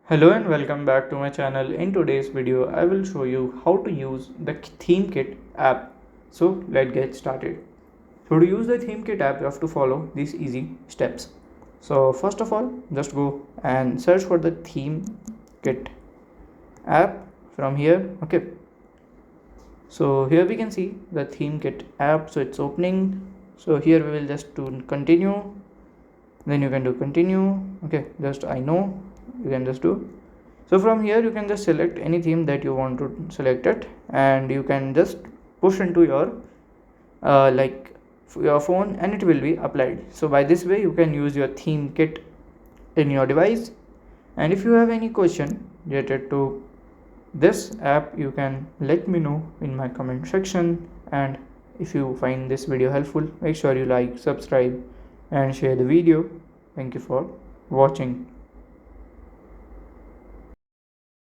Hello and welcome back to my channel. In today's video, I will show you how to use the ThemeKit app. So let's get started. So to use the ThemeKit app, you have to follow these easy steps. So first of all, just go and search for the ThemeKit app from here. Okay. So here we can see the ThemeKit app. So it's opening. So here we will just do continue. Then you can do continue. Okay, just I know you can just do. So from here you can just select any theme that you want to select it, and you can just push into your your phone, and it will be applied. So by this way you can use your theme kit in your device. And if you have any question related to this app, you can let me know in my comment section. And if you find this video helpful, make sure you like, subscribe and share the video. Thank you for watching.